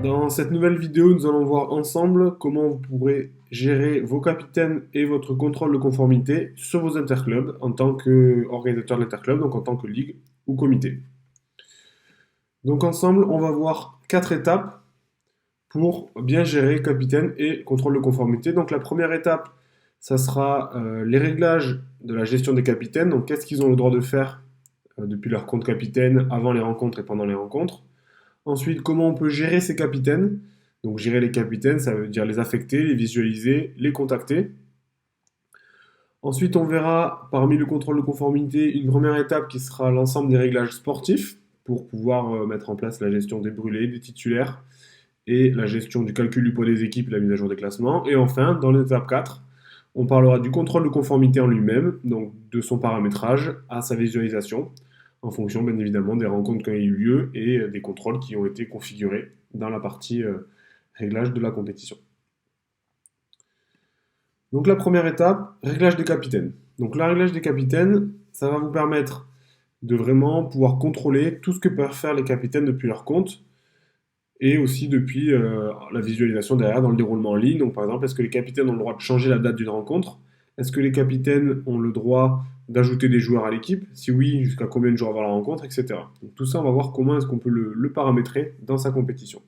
Dans cette nouvelle vidéo, nous allons voir ensemble comment vous pourrez gérer vos capitaines et votre contrôle de conformité sur vos interclubs en tant qu'organisateur de l'interclub, donc en tant que ligue ou comité. Donc ensemble, on va voir 4 étapes pour bien gérer capitaine et contrôle de conformité. Donc la première étape, ça sera les réglages de la gestion des capitaines. Donc qu'est-ce qu'ils ont le droit de faire depuis leur compte capitaine avant les rencontres et pendant les rencontres. Ensuite, comment on peut gérer ces capitaines. Donc gérer les capitaines, ça veut dire les affecter, les visualiser, les contacter. Ensuite, on verra parmi le contrôle de conformité une première étape qui sera l'ensemble des réglages sportifs pour pouvoir mettre en place la gestion des brûlés, des titulaires et la gestion du calcul du poids des équipes et la mise à jour des classements. Et enfin, dans l'étape 4, on parlera du contrôle de conformité en lui-même, donc de son paramétrage à sa visualisation, en fonction bien évidemment des rencontres qui ont eu lieu et des contrôles qui ont été configurés dans la partie réglage de la compétition. Donc la première étape, réglage des capitaines. Donc le réglage des capitaines, ça va vous permettre de vraiment pouvoir contrôler tout ce que peuvent faire les capitaines depuis leur compte et aussi depuis la visualisation derrière dans le déroulement en ligne. Donc par exemple, est-ce que les capitaines ont le droit de changer la date d'une rencontre? Est-ce que les capitaines ont le droit d'ajouter des joueurs à l'équipe? Si oui, jusqu'à combien de jours avant la rencontre, etc. Donc tout ça, on va voir comment est-ce qu'on peut le paramétrer dans sa compétition.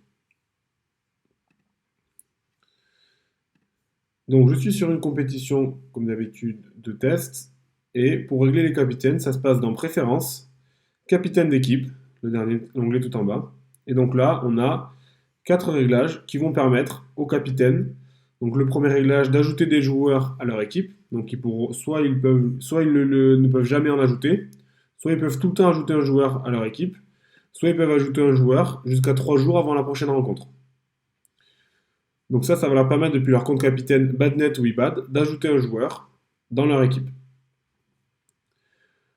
Donc je suis sur une compétition, comme d'habitude, de test. Et pour régler les capitaines, ça se passe dans Préférences, Capitaine d'équipe, le dernier onglet tout en bas. Et donc là, on a 4 réglages qui vont permettre aux capitaines, donc le premier réglage d'ajouter des joueurs à leur équipe, donc soit ils ne peuvent jamais en ajouter, soit ils peuvent tout le temps ajouter un joueur à leur équipe, soit ils peuvent ajouter un joueur jusqu'à 3 jours avant la prochaine rencontre. Donc ça va leur permettre depuis leur compte capitaine Badnet ou iBad d'ajouter un joueur dans leur équipe.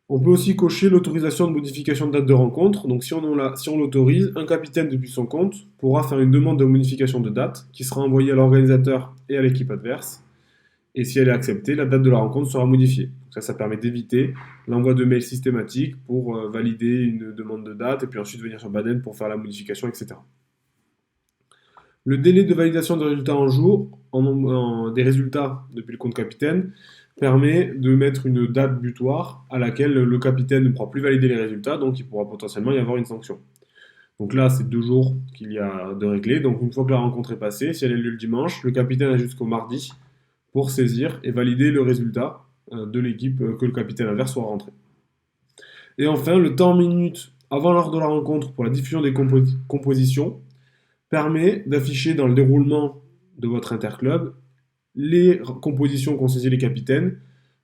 On peut aussi cocher l'autorisation de modification de date de rencontre. Donc si on l'autorise, un capitaine depuis son compte pourra faire une demande de modification de date qui sera envoyée à l'organisateur et à l'équipe adverse. Et si elle est acceptée, la date de la rencontre sera modifiée. Donc ça permet d'éviter l'envoi de mails systématiques pour valider une demande de date et puis ensuite venir sur Baden pour faire la modification, etc. Le délai de validation des résultats en jour, des résultats depuis le compte capitaine, permet de mettre une date butoir à laquelle le capitaine ne pourra plus valider les résultats, donc il pourra potentiellement y avoir une sanction. Donc là, c'est 2 jours qu'il y a de régler. Donc une fois que la rencontre est passée, si elle a lieu le dimanche, le capitaine a jusqu'au mardi pour saisir et valider le résultat de l'équipe que le capitaine adverse soit rentré. Et enfin, le temps en minutes avant l'heure de la rencontre pour la diffusion des compositions permet d'afficher dans le déroulement de votre interclub les compositions qu'ont saisi les capitaines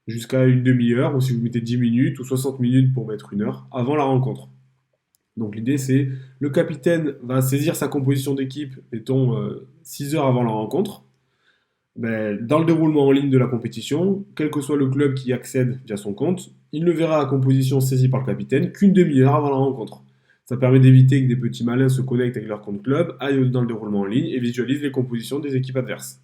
jusqu'à une demi-heure, ou si vous mettez 10 minutes ou 60 minutes pour mettre 1 heure avant la rencontre. Donc l'idée c'est le capitaine va saisir sa composition d'équipe, mettons 6 heures avant la rencontre. Ben, dans le déroulement en ligne de la compétition, quel que soit le club qui accède via son compte, il ne verra la composition saisie par le capitaine qu'une demi-heure avant la rencontre. Ça permet d'éviter que des petits malins se connectent avec leur compte club, aillent dans le déroulement en ligne et visualisent les compositions des équipes adverses.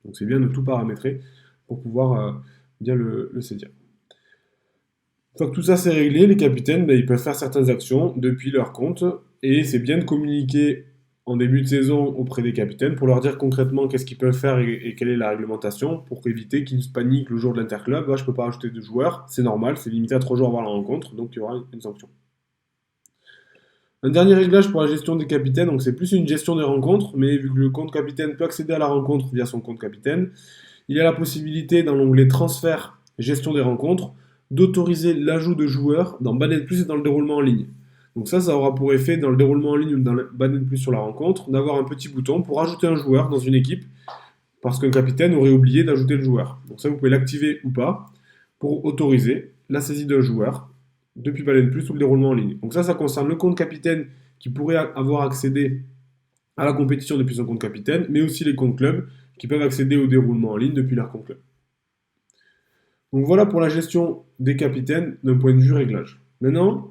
Donc c'est bien de tout paramétrer pour pouvoir bien le saisir. Une fois que tout ça c'est réglé, les capitaines ben, ils peuvent faire certaines actions depuis leur compte et c'est bien de communiquer en début de saison auprès des capitaines pour leur dire concrètement qu'est-ce qu'ils peuvent faire et quelle est la réglementation pour éviter qu'ils se paniquent le jour de l'interclub. Ah, je ne peux pas ajouter de joueurs, c'est normal, c'est limité à 3 jours avant la rencontre, donc il y aura une sanction. Un dernier réglage pour la gestion des capitaines, donc c'est plus une gestion des rencontres, mais vu que le compte capitaine peut accéder à la rencontre via son compte capitaine, il y a la possibilité dans l'onglet transfert gestion des rencontres d'autoriser l'ajout de joueurs dans Bannet Plus et dans le déroulement en ligne. Donc ça aura pour effet dans le déroulement en ligne ou dans le Bannet Plus sur la rencontre d'avoir un petit bouton pour ajouter un joueur dans une équipe parce qu'un capitaine aurait oublié d'ajouter le joueur. Donc ça vous pouvez l'activer ou pas pour autoriser la saisie d'un joueur depuis Baleine Plus ou le déroulement en ligne. Donc ça concerne le compte capitaine qui pourrait avoir accédé à la compétition depuis son compte capitaine, mais aussi les comptes clubs qui peuvent accéder au déroulement en ligne depuis leur compte club. Donc voilà pour la gestion des capitaines d'un point de vue réglage. Maintenant,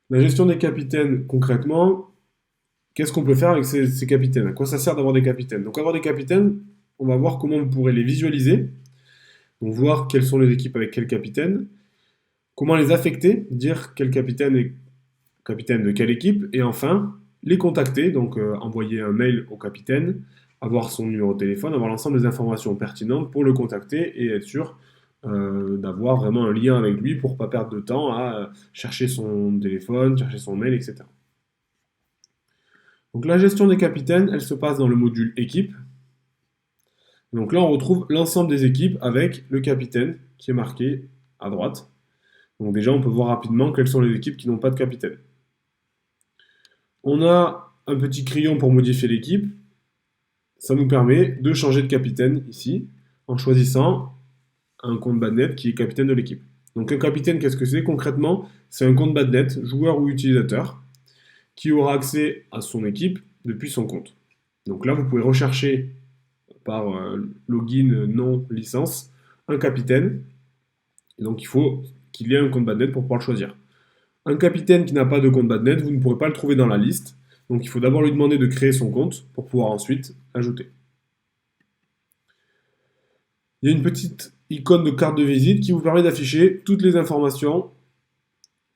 la gestion des capitaines concrètement, qu'est-ce qu'on peut faire avec ces capitaines? À quoi ça sert d'avoir des capitaines? Donc avoir des capitaines, on va voir comment vous pourrez les visualiser, donc voir quelles sont les équipes avec quel capitaine, comment les affecter, dire quel capitaine est capitaine de quelle équipe, et enfin, les contacter, donc envoyer un mail au capitaine, avoir son numéro de téléphone, avoir l'ensemble des informations pertinentes pour le contacter et être sûr d'avoir vraiment un lien avec lui pour ne pas perdre de temps à chercher son téléphone, chercher son mail, etc. Donc la gestion des capitaines, elle se passe dans le module équipe. Donc là, on retrouve l'ensemble des équipes avec le capitaine qui est marqué à droite. Donc déjà, on peut voir rapidement quelles sont les équipes qui n'ont pas de capitaine. On a un petit crayon pour modifier l'équipe. Ça nous permet de changer de capitaine ici en choisissant un compte Badnet qui est capitaine de l'équipe. Donc un capitaine, qu'est-ce que c'est concrètement? C'est un compte Badnet, joueur ou utilisateur, qui aura accès à son équipe depuis son compte. Donc là, vous pouvez rechercher par login non licence un capitaine. Et donc il faut qu'il ait un compte Badnet pour pouvoir le choisir. Un capitaine qui n'a pas de compte Badnet, vous ne pourrez pas le trouver dans la liste. Donc il faut d'abord lui demander de créer son compte pour pouvoir ensuite ajouter. Il y a une petite icône de carte de visite qui vous permet d'afficher toutes les informations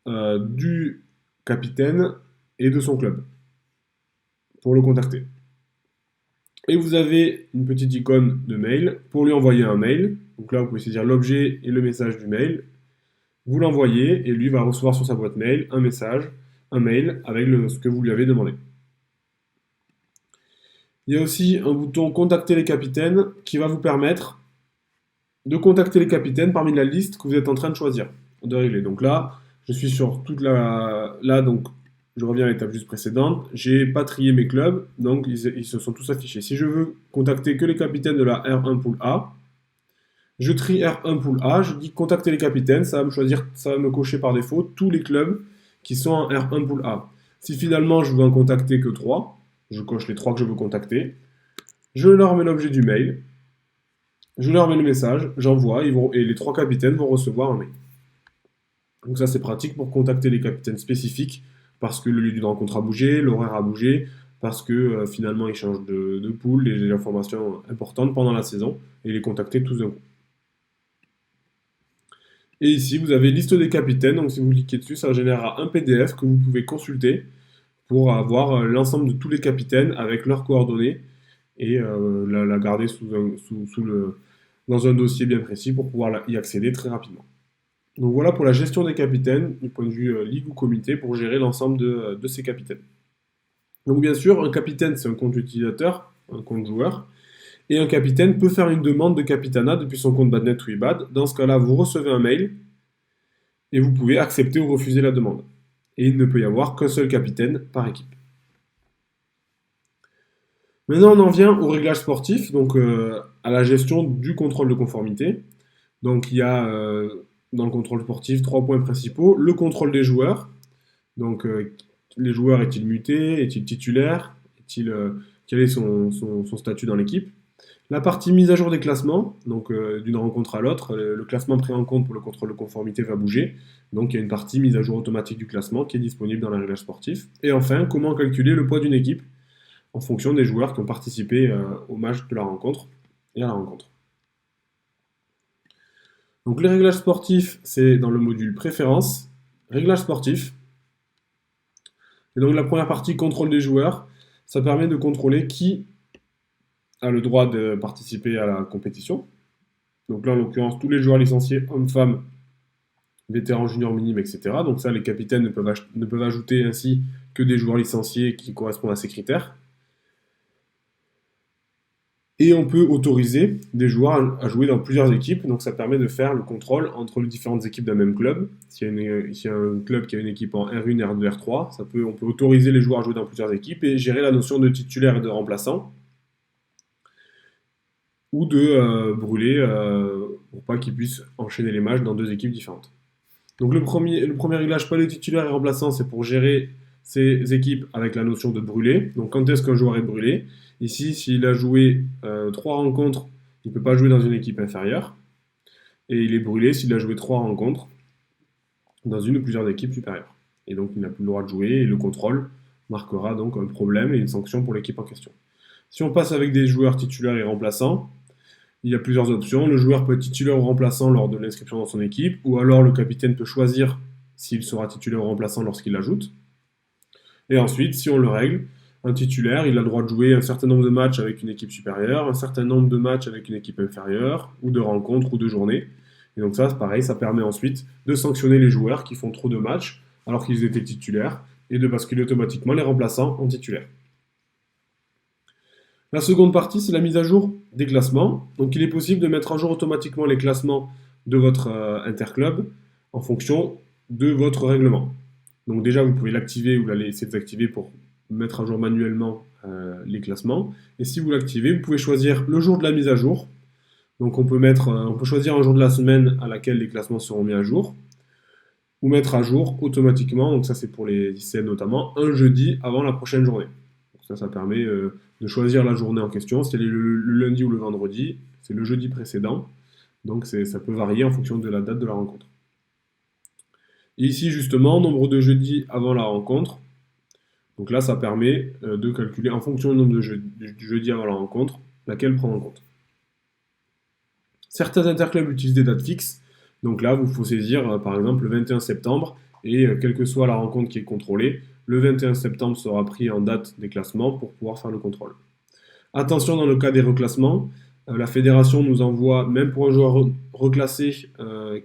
du capitaine et de son club pour le contacter. Et vous avez une petite icône de mail pour lui envoyer un mail. Donc là, vous pouvez saisir l'objet et le message du mail. Vous l'envoyez et lui va recevoir sur sa boîte mail un message, un mail avec ce que vous lui avez demandé. Il y a aussi un bouton contacter les capitaines qui va vous permettre de contacter les capitaines parmi la liste que vous êtes en train de choisir, de régler. Donc là, je suis sur toute la... Là, donc, je reviens à l'étape juste précédente. J'ai pas trié mes clubs, donc ils se sont tous affichés. Si je veux contacter que les capitaines de la R1 Pool A, je trie R1 Pool A, je dis contacter les capitaines, ça va me choisir, ça va me cocher par défaut tous les clubs qui sont en R1 Pool A. Si finalement je veux en contacter que 3, je coche les 3 que je veux contacter, je leur mets l'objet du mail, je leur mets le message, j'envoie, et les 3 capitaines vont recevoir un mail. Donc ça c'est pratique pour contacter les capitaines spécifiques, parce que le lieu d'une rencontre a bougé, l'horaire a bougé, parce que finalement ils changent de pool, des informations importantes pendant la saison, et les contacter tous d'un coup. Et ici, vous avez liste des capitaines, donc si vous cliquez dessus, ça générera un PDF que vous pouvez consulter pour avoir l'ensemble de tous les capitaines avec leurs coordonnées et la garder dans un dossier bien précis pour pouvoir y accéder très rapidement. Donc voilà pour la gestion des capitaines du point de vue ligue ou comité pour gérer l'ensemble de ces capitaines. Donc bien sûr, un capitaine c'est un compte utilisateur, un compte joueur, et un capitaine peut faire une demande de capitanat depuis son compte Badnet ou eBad. Dans ce cas-là, vous recevez un mail et vous pouvez accepter ou refuser la demande. Et il ne peut y avoir qu'un seul capitaine par équipe. Maintenant, on en vient au réglage sportif, donc à la gestion du contrôle de conformité. Donc il y a dans le contrôle sportif 3 points principaux. Le contrôle des joueurs. Donc les joueurs est-il muté, est-il titulaire, quel est son statut dans l'équipe. La partie mise à jour des classements, donc d'une rencontre à l'autre, le classement pris en compte pour le contrôle de conformité va bouger. Donc il y a une partie mise à jour automatique du classement qui est disponible dans le réglage sportif. Et enfin, comment calculer le poids d'une équipe en fonction des joueurs qui ont participé au match de la rencontre et à la rencontre. Donc les réglages sportifs, c'est dans le module préférences, réglages sportifs. Et donc la première partie, contrôle des joueurs, ça permet de contrôler qui a le droit de participer à la compétition. Donc là, en l'occurrence, tous les joueurs licenciés, hommes, femmes, vétérans, juniors, minimes, etc. Donc ça, les capitaines ne peuvent ajouter ainsi que des joueurs licenciés qui correspondent à ces critères. Et on peut autoriser des joueurs à jouer dans plusieurs équipes, donc ça permet de faire le contrôle entre les différentes équipes d'un même club. S'il y a un club qui a une équipe en R1, R2, R3, on peut autoriser les joueurs à jouer dans plusieurs équipes et gérer la notion de titulaire et de remplaçant, ou de brûler pour pas qu'ils puissent enchaîner les matchs dans 2 équipes différentes. Donc le premier réglage, pas les titulaires et remplaçants, c'est pour gérer ces équipes avec la notion de brûler. Donc quand est-ce qu'un joueur est brûlé? Ici, s'il a joué 3 rencontres, il ne peut pas jouer dans une équipe inférieure. Et il est brûlé s'il a joué 3 rencontres dans une ou plusieurs équipes supérieures. Et donc il n'a plus le droit de jouer et le contrôle marquera donc un problème et une sanction pour l'équipe en question. Si on passe avec des joueurs titulaires et remplaçants, il y a plusieurs options. Le joueur peut être titulaire ou remplaçant lors de l'inscription dans son équipe, ou alors le capitaine peut choisir s'il sera titulaire ou remplaçant lorsqu'il l'ajoute. Et ensuite, si on le règle, un titulaire, il a le droit de jouer un certain nombre de matchs avec une équipe supérieure, un certain nombre de matchs avec une équipe inférieure, ou de rencontres ou de journées. Et donc ça, c'est pareil, ça permet ensuite de sanctionner les joueurs qui font trop de matchs alors qu'ils étaient titulaires et de basculer automatiquement les remplaçants en titulaires. La seconde partie, c'est la mise à jour des classements. Donc il est possible de mettre à jour automatiquement les classements de votre interclub en fonction de votre règlement. Donc déjà, vous pouvez l'activer ou la laisser désactiver pour mettre à jour manuellement les classements. Et si vous l'activez, vous pouvez choisir le jour de la mise à jour. Donc on peut choisir un jour de la semaine à laquelle les classements seront mis à jour, ou mettre à jour automatiquement, donc ça c'est pour les ICN notamment, un jeudi avant la prochaine journée. Donc ça permet de choisir la journée en question, si elle est le lundi ou le vendredi, c'est le jeudi précédent, donc ça peut varier en fonction de la date de la rencontre. Et ici justement, nombre de jeudis avant la rencontre, donc là ça permet de calculer en fonction du nombre du jeudi avant la rencontre, laquelle prendre en compte. Certains interclubs utilisent des dates fixes, donc là, il faut saisir par exemple le 21 septembre, et quelle que soit la rencontre qui est contrôlée, le 21 septembre sera pris en date des classements pour pouvoir faire le contrôle. Attention dans le cas des reclassements, la fédération nous envoie, même pour un joueur reclassé,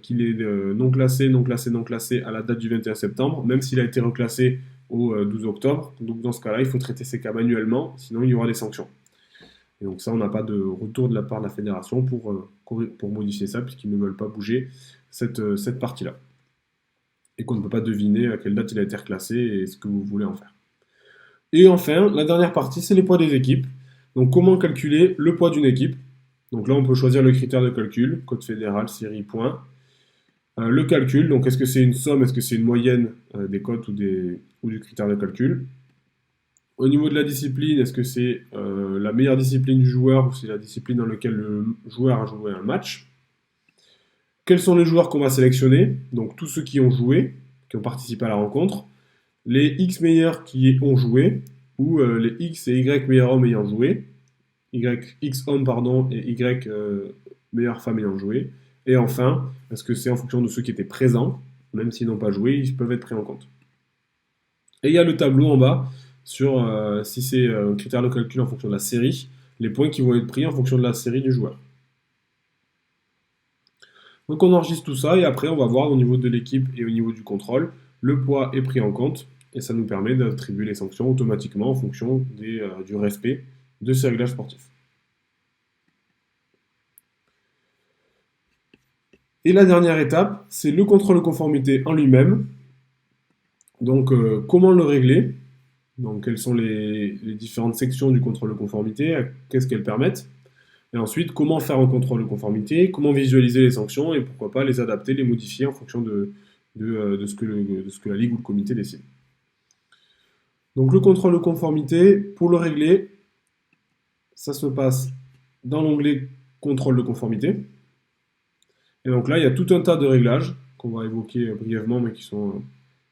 qu'il est non classé, non classé, non classé à la date du 21 septembre, même s'il a été reclassé au 12 octobre. Donc dans ce cas-là, il faut traiter ces cas manuellement, sinon il y aura des sanctions. Et donc ça, on n'a pas de retour de la part de la fédération pour modifier ça, puisqu'ils ne veulent pas bouger cette partie-là. Et qu'on ne peut pas deviner à quelle date il a été reclassé et ce que vous voulez en faire. Et enfin, la dernière partie, c'est les poids des équipes. Donc comment calculer le poids d'une équipe. Donc là, on peut choisir le critère de calcul, code fédéral, série, point. Le calcul, donc est-ce que c'est une somme, est-ce que c'est une moyenne des cotes ou du critère de calcul. Au niveau de la discipline, est-ce que c'est la meilleure discipline du joueur ou c'est la discipline dans laquelle le joueur a joué un match? Quels sont les joueurs qu'on va sélectionner? Donc tous ceux qui ont joué, qui ont participé à la rencontre, les X meilleurs qui ont joué, ou les X et Y meilleurs hommes ayant joué, X hommes pardon, et Y meilleures femmes ayant joué. Et enfin, est-ce que c'est en fonction de ceux qui étaient présents, même s'ils n'ont pas joué, ils peuvent être pris en compte. Et il y a le tableau en bas sur si c'est un critère de calcul en fonction de la série, les points qui vont être pris en fonction de la série du joueur. Donc on enregistre tout ça et après on va voir au niveau de l'équipe et au niveau du contrôle, le poids est pris en compte et ça nous permet d'attribuer les sanctions automatiquement en fonction du respect de ces réglages sportifs. Et la dernière étape, c'est le contrôle de conformité en lui-même. Donc comment le régler? Donc quelles sont les différentes sections du contrôle de conformité, qu'est-ce qu'elles permettent? Et ensuite, comment faire un contrôle de conformité, comment visualiser les sanctions et pourquoi pas les adapter, les modifier en fonction de ce que la ligue ou le comité décide. Donc le contrôle de conformité, pour le régler, ça se passe dans l'onglet contrôle de conformité. Et donc là, il y a tout un tas de réglages qu'on va évoquer brièvement, mais qui sont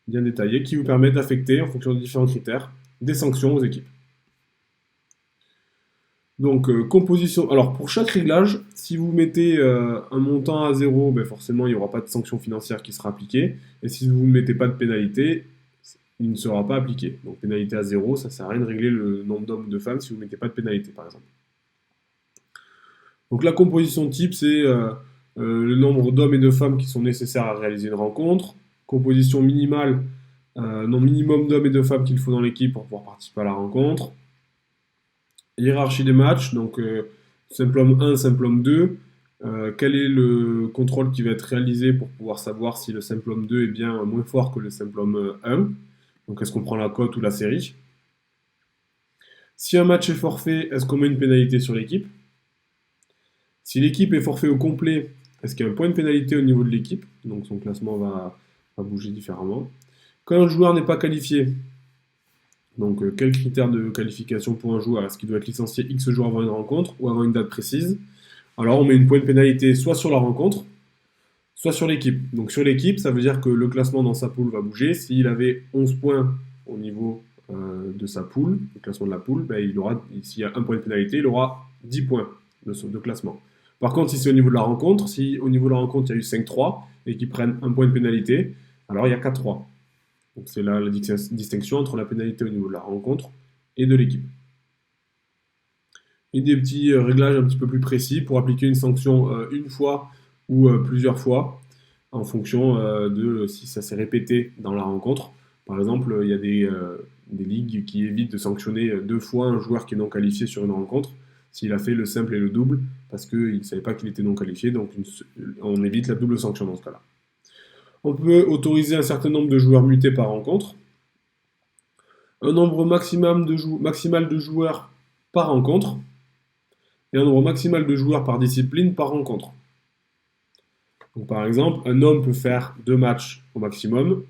bien détaillés, qui vous permettent d'affecter, en fonction de différents critères, des sanctions aux équipes. Donc composition. Alors pour chaque réglage, si vous mettez un montant à 0, ben forcément il n'y aura pas de sanction financière qui sera appliquée. Et si vous ne mettez pas de pénalité, il ne sera pas appliqué. Donc pénalité à 0, ça ne sert à rien de régler le nombre d'hommes ou de femmes si vous ne mettez pas de pénalité par exemple. Donc la composition type, c'est le nombre d'hommes et de femmes qui sont nécessaires à réaliser une rencontre. Composition minimale, minimum d'hommes et de femmes qu'il faut dans l'équipe pour pouvoir participer à la rencontre. Hiérarchie des matchs, donc simple homme 1, simple homme 2. Quel est le contrôle qui va être réalisé pour pouvoir savoir si le simple homme 2 est bien moins fort que le simple homme 1? Donc est-ce qu'on prend la cote ou la série? Si un match est forfait, est-ce qu'on met une pénalité sur l'équipe? Si l'équipe est forfait au complet, est-ce qu'il y a un point de pénalité au niveau de l'équipe? Donc son classement va bouger différemment. Quand un joueur n'est pas qualifié, donc quel critère de qualification pour un joueur? Est-ce qu'il doit être licencié X jours avant une rencontre ou avant une date précise? Alors on met une point de pénalité soit sur la rencontre, soit sur l'équipe. Donc sur l'équipe, ça veut dire que le classement dans sa poule va bouger. S'il avait 11 points au niveau de sa poule, le classement de la poule, ben, s'il y a un point de pénalité, il aura 10 points de classement. Par contre, si c'est au niveau de la rencontre, si au niveau de la rencontre il y a eu 5-3 et qu'ils prennent un point de pénalité, alors il y a 4-3. Donc c'est là la distinction entre la pénalité au niveau de la rencontre et de l'équipe. Et des petits réglages un petit peu plus précis pour appliquer une sanction une fois ou plusieurs fois en fonction de si ça s'est répété dans la rencontre. Par exemple, il y a des ligues qui évitent de sanctionner deux fois un joueur qui est non qualifié sur une rencontre s'il a fait le simple et le double parce qu'il ne savait pas qu'il était non qualifié, donc on évite la double sanction dans ce cas-là. On peut autoriser un certain nombre de joueurs mutés par rencontre, un nombre maximal de joueurs par rencontre, et un nombre maximal de joueurs par discipline par rencontre. Donc, par exemple, un homme peut faire 2 matchs au maximum,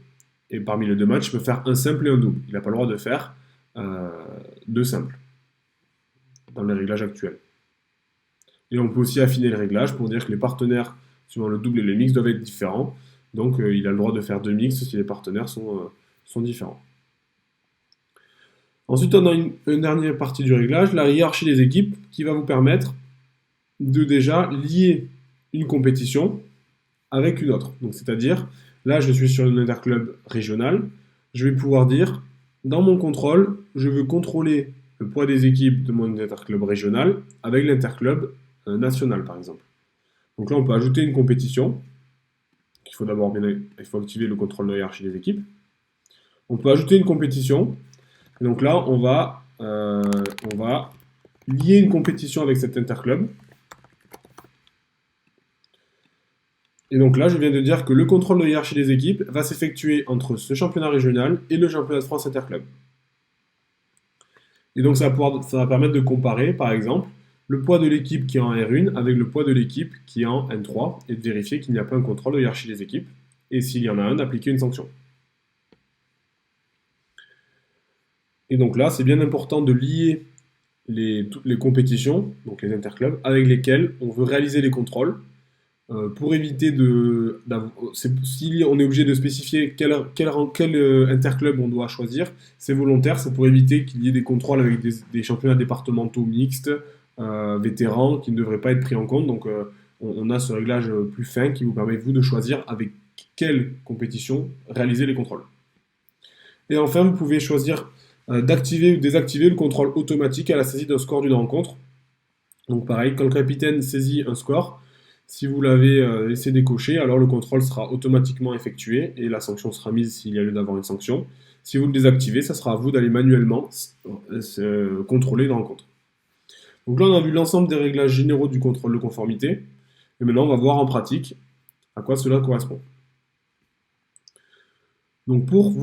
et parmi les 2 matchs, il peut faire un simple et un double. Il n'a pas le droit de faire 2 simples, dans les réglages actuels. Et on peut aussi affiner les réglages pour dire que les partenaires, suivant le double et le mix, doivent être différents. Donc, il a le droit de faire 2 mix si les partenaires sont différents. Ensuite, on a une dernière partie du réglage, la hiérarchie des équipes, qui va vous permettre de déjà lier une compétition avec une autre. Donc, c'est-à-dire, là, je suis sur une interclub régionale, je vais pouvoir dire, dans mon contrôle, je veux contrôler le poids des équipes de mon interclub régional avec l'interclub national, par exemple. Donc là, on peut ajouter une compétition. Il faut activer le contrôle de hiérarchie des équipes. On peut ajouter une compétition. Et donc là, on va lier une compétition avec cet interclub. Et donc là, je viens de dire que le contrôle de hiérarchie des équipes va s'effectuer entre ce championnat régional et le championnat de France interclub. Et donc ça va permettre de comparer, par exemple, le poids de l'équipe qui est en R1 avec le poids de l'équipe qui est en N3 et de vérifier qu'il n'y a pas un contrôle de hiérarchie des équipes. Et s'il y en a un, d'appliquer une sanction. Et donc là, c'est bien important de lier toutes les compétitions, donc les interclubs, avec lesquels on veut réaliser les contrôles, pour éviter si on est obligé de spécifier quel interclub on doit choisir, c'est volontaire, c'est pour éviter qu'il y ait des contrôles avec des championnats départementaux mixtes, vétérans, qui ne devraient pas être pris en compte. Donc on a ce réglage plus fin qui vous permet, vous, de choisir avec quelle compétition réaliser les contrôles. Et enfin, vous pouvez choisir d'activer ou désactiver le contrôle automatique à la saisie d'un score d'une rencontre. Donc pareil, quand le capitaine saisit un score, si vous l'avez laissé décocher, alors le contrôle sera automatiquement effectué et la sanction sera mise s'il y a lieu d'avoir une sanction. Si vous le désactivez, ça sera à vous d'aller manuellement contrôler une rencontre. Donc là, on a vu l'ensemble des réglages généraux du contrôle de conformité. Et maintenant, on va voir en pratique à quoi cela correspond. Donc pour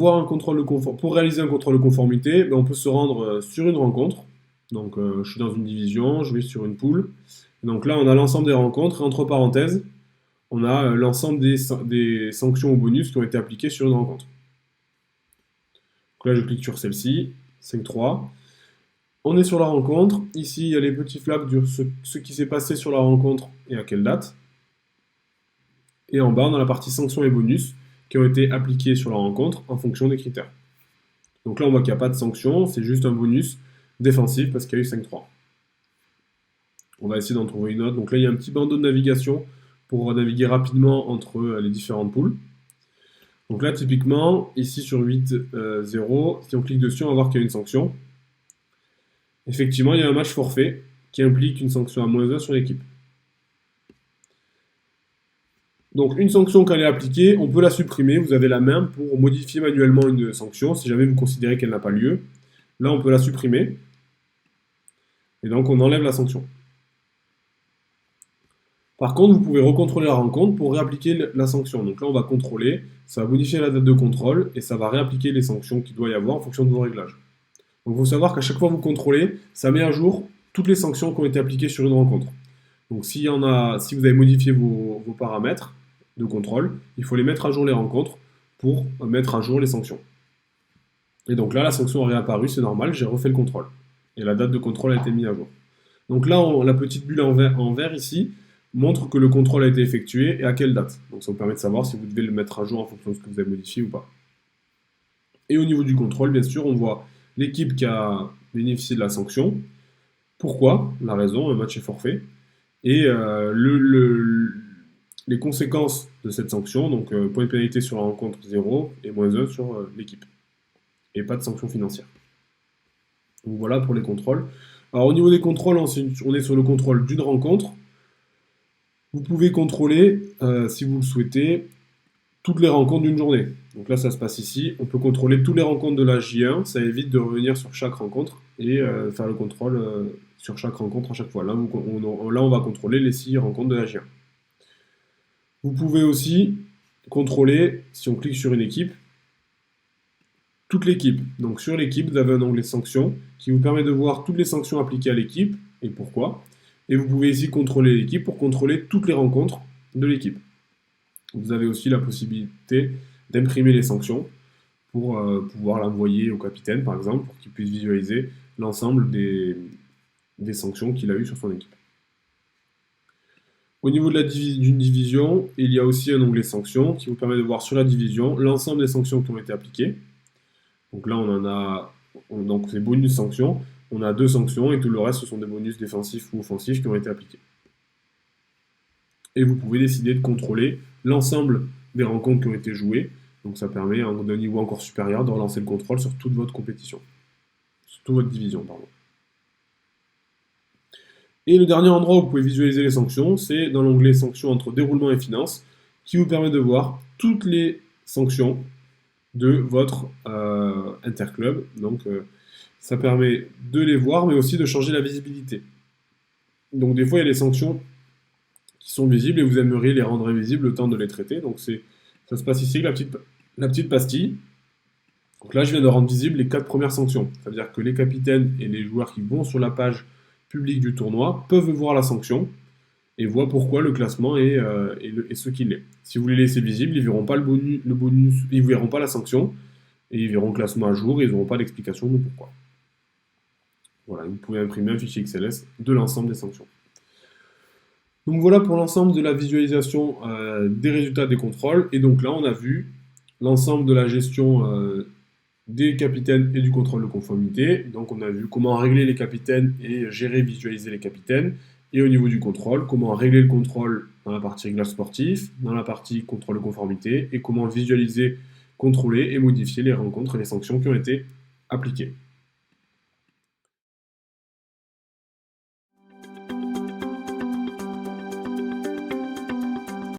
réaliser un contrôle de conformité, on peut se rendre sur une rencontre. Donc je suis dans une division, je vais sur une poule. Et donc là, on a l'ensemble des rencontres. Et entre parenthèses, on a l'ensemble des sanctions ou bonus qui ont été appliquées sur une rencontre. Donc là, je clique sur celle-ci, 5.3. On est sur la rencontre. Ici, il y a les petits flags de ce qui s'est passé sur la rencontre et à quelle date. Et en bas, on a la partie sanctions et bonus qui ont été appliqués sur la rencontre en fonction des critères. Donc là, on voit qu'il n'y a pas de sanction, c'est juste un bonus défensif parce qu'il y a eu 5.3. On va essayer d'en trouver une autre. Donc là, il y a un petit bandeau de navigation pour naviguer rapidement entre les différentes poules. Donc là, typiquement, ici sur 8.0, si on clique dessus, on va voir qu'il y a une sanction. Effectivement, il y a un match forfait qui implique une sanction à -1 sur l'équipe. Donc une sanction quand elle est appliquée, on peut la supprimer. Vous avez la main pour modifier manuellement une sanction si jamais vous considérez qu'elle n'a pas lieu. Là, on peut la supprimer. Et donc on enlève la sanction. Par contre, vous pouvez recontrôler la rencontre pour réappliquer la sanction. Donc là, on va contrôler, ça va modifier la date de contrôle et ça va réappliquer les sanctions qu'il doit y avoir en fonction de vos réglages. Donc il faut savoir qu'à chaque fois que vous contrôlez, ça met à jour toutes les sanctions qui ont été appliquées sur une rencontre. Donc si vous avez modifié vos paramètres de contrôle, il faut les mettre à jour les rencontres pour mettre à jour les sanctions. Et donc là, la sanction a réapparu, c'est normal, j'ai refait le contrôle. Et la date de contrôle a été mise à jour. Donc là, la petite bulle en vert ici montre que le contrôle a été effectué et à quelle date. Donc ça vous permet de savoir si vous devez le mettre à jour en fonction de ce que vous avez modifié ou pas. Et au niveau du contrôle, bien sûr, on voit l'équipe qui a bénéficié de la sanction. Pourquoi? La raison, le match est forfait. Et les conséquences de cette sanction, donc point de pénalité sur la rencontre 0 et -1 sur l'équipe. Et pas de sanction financière. Donc voilà pour les contrôles. Alors au niveau des contrôles, on est sur le contrôle d'une rencontre. Vous pouvez contrôler, si vous le souhaitez, toutes les rencontres d'une journée. Donc là, ça se passe ici. On peut contrôler toutes les rencontres de la J1. Ça évite de revenir sur chaque rencontre et faire le contrôle sur chaque rencontre à chaque fois. Là, on va contrôler les 6 rencontres de la J1. Vous pouvez aussi contrôler, si on clique sur une équipe, toute l'équipe. Donc sur l'équipe, vous avez un onglet sanctions qui vous permet de voir toutes les sanctions appliquées à l'équipe et pourquoi. Et vous pouvez ici contrôler l'équipe pour contrôler toutes les rencontres de l'équipe. Vous avez aussi la possibilité d'imprimer les sanctions pour pouvoir l'envoyer au capitaine, par exemple, pour qu'il puisse visualiser l'ensemble des sanctions qu'il a eues sur son équipe. Au niveau d'une division, il y a aussi un onglet sanctions qui vous permet de voir sur la division l'ensemble des sanctions qui ont été appliquées. Donc là, donc c'est bonus sanctions. On a 2 sanctions et tout le reste, ce sont des bonus défensifs ou offensifs qui ont été appliqués. Et vous pouvez décider de contrôler l'ensemble des rencontres qui ont été jouées. Donc ça permet, d'un niveau encore supérieur, de relancer le contrôle sur toute votre compétition. Sur toute votre division, pardon. Et le dernier endroit où vous pouvez visualiser les sanctions, c'est dans l'onglet sanctions entre déroulement et finances, qui vous permet de voir toutes les sanctions de votre interclub. Donc ça permet de les voir, mais aussi de changer la visibilité. Donc des fois, il y a des sanctions qui sont visibles et vous aimeriez les rendre invisibles le temps de les traiter. Donc ça se passe ici avec la petite pastille. Donc là, je viens de rendre visibles les 4 premières sanctions. C'est-à-dire que les capitaines et les joueurs qui vont sur la page publique du tournoi peuvent voir la sanction et voient pourquoi le classement est ce qu'il est. Si vous les laissez visibles, ils ne verront pas le bonus, ils ne verront pas la sanction, et ils verront le classement à jour et ils n'auront pas d'explication de pourquoi. Voilà, vous pouvez imprimer un fichier XLS de l'ensemble des sanctions. Donc voilà pour l'ensemble de la visualisation des résultats des contrôles. Et donc là, on a vu l'ensemble de la gestion des capitaines et du contrôle de conformité. Donc on a vu comment régler les capitaines et gérer, visualiser les capitaines. Et au niveau du contrôle, comment régler le contrôle dans la partie réglage sportif, dans la partie contrôle de conformité, et comment visualiser, contrôler et modifier les rencontres et les sanctions qui ont été appliquées.